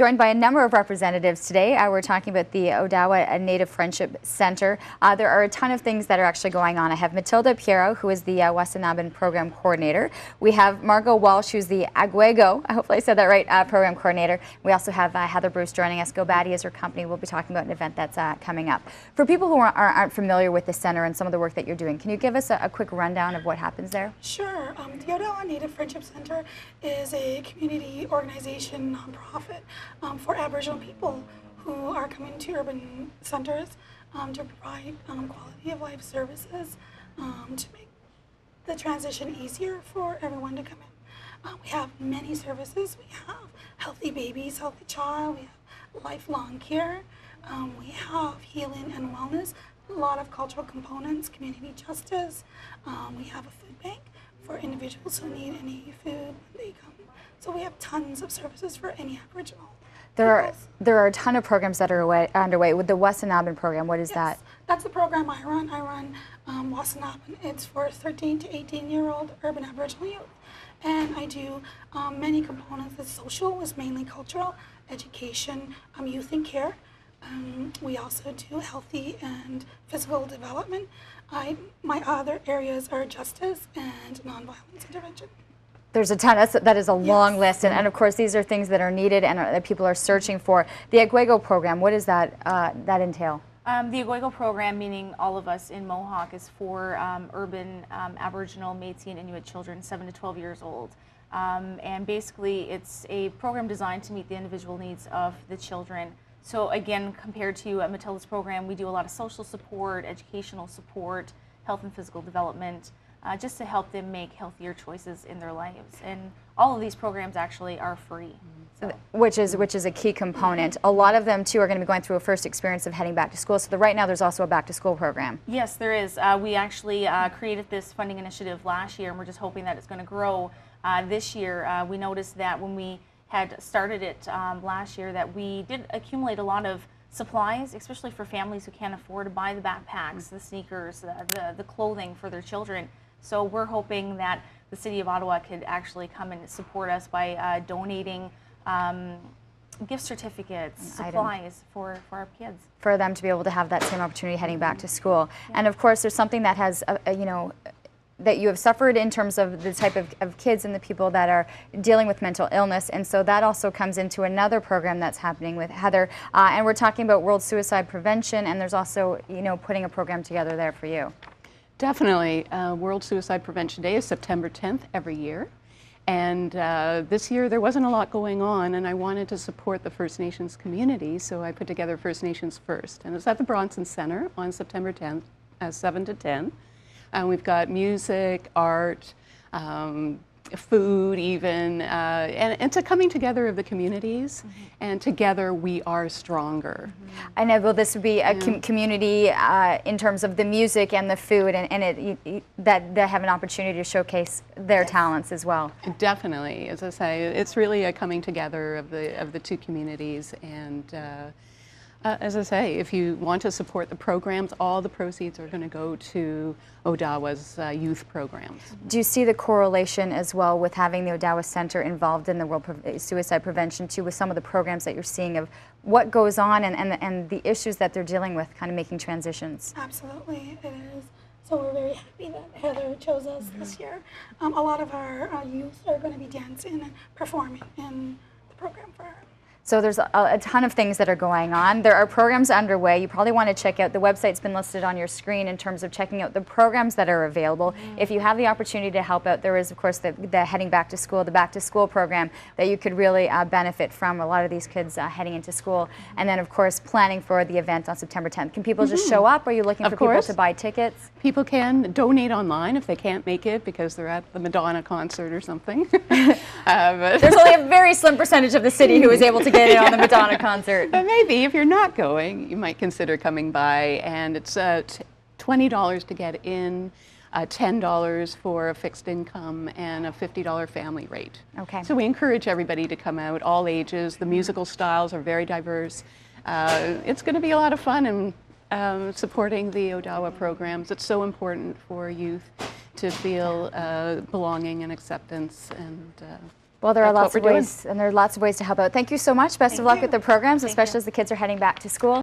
joined by a number of representatives today. We're talking about the Odawa Native Friendship Centre. There are a ton of things that are actually going on. I have Matilda Pierro, who is the Wasa-Nabin Program Coordinator. We have Margo Walsh, who's the Agwego, hopefully I said that right, Program Coordinator. We also have Heather Bruce joining us. GoBaddy is her company. We'll be talking about an event that's coming up. For people who aren't familiar with the centre and some of the work that you're doing, can you give us a quick rundown of what happens there? Sure. The Odawa Native Friendship Centre is a community organization, nonprofit, for Aboriginal people who are coming to urban centres to provide quality of life services to make the transition easier for everyone to come in. We have many services. We have healthy babies, healthy child. We have lifelong care. We have healing and wellness. A lot of cultural components, community justice. We have a food bank for individuals who need any food when they come. So we have tons of services for any Aboriginal. There are a ton of programs that are underway. With the Wasa-Nabin program, what is that? That's the program I run. I run Wasa-Nabin. It's for 13 to 18-year-old urban Aboriginal youth. And I do many components. The social is mainly cultural, education, youth and care. We also do healthy and physical development. My other areas are justice and nonviolence intervention. There's a ton. That is a long list, and of course these are things that are needed and that people are searching for. The Agwego program, what does that entail? The Agwego program, meaning all of us in Mohawk, is for urban Aboriginal, Métis, and Inuit children 7 to 12 years old. And basically it's a program designed to meet the individual needs of the children. So again, compared to Matilda's program, we do a lot of social support, educational support, health and physical development, just to help them make healthier choices in their lives. And all of these programs actually are free. So. Which is a key component. A lot of them too are going to be going through a first experience of heading back to school. So right now there's also a back to school program. Yes, there is. We actually created this funding initiative last year, and we're just hoping that it's going to grow this year. We noticed that when we had started it last year that we did accumulate a lot of supplies, especially for families who can't afford to buy the backpacks, the sneakers, the clothing for their children. So we're hoping that the City of Ottawa could actually come and support us by donating gift certificates, supplies for our kids. For them to be able to have that same opportunity heading back to school. Yeah. And of course there's something that has, that you have suffered in terms of the type of kids and the people that are dealing with mental illness, and so that also comes into another program that's happening with Heather, and we're talking about World Suicide Prevention, and there's also putting a program together there for you. Definitely. World Suicide Prevention Day is September 10th every year, and this year there wasn't a lot going on, and I wanted to support the First Nations community, so I put together First Nations First, and it's at the Bronson Centre on September 10th, 7 to 10. We've got music, art, food even, and it's a coming together of the communities, and together we are stronger. I know, well, this would be a community in terms of the music and the food, and that they have an opportunity to showcase their talents as well. Definitely. As I say, it's really a coming together of the two communities, and as I say, if you want to support the programs, all the proceeds are going to go to Odawa's youth programs. Do you see the correlation as well with having the Odawa Centre involved in the World Suicide Prevention too, with some of the programs that you're seeing of what goes on and the issues that they're dealing with, kind of making transitions? Absolutely, it is. So we're very happy that Heather chose us this year. A lot of our youth are going to be dancing and performing in the program for her. So there's a ton of things that are going on. There are programs underway. You probably want to check out, the website's been listed on your screen in terms of checking out the programs that are available. If you have the opportunity to help out, there is of course the heading back to school, the back to school program that you could really benefit from, a lot of these kids heading into school. And then of course planning for the event on September 10th. Can people just show up? Are you looking for people to buy tickets? People can donate online if they can't make it because they're at the Madonna concert or something. There's only a very slim percentage of the city who is able to get in on the Madonna concert. But maybe if you're not going, you might consider coming by, and it's $20 to get in, $10 for a fixed income, and a $50 family rate. Okay. So we encourage everybody to come out, all ages. The musical styles are very diverse. It's going to be a lot of fun, and supporting the Odawa programs. It's so important for youth to feel belonging and acceptance, and Well, there are that's lots what of we're ways, and there are lots of ways to help out. Thank you so much. Best of luck with the programs, especially as the kids are heading back to school.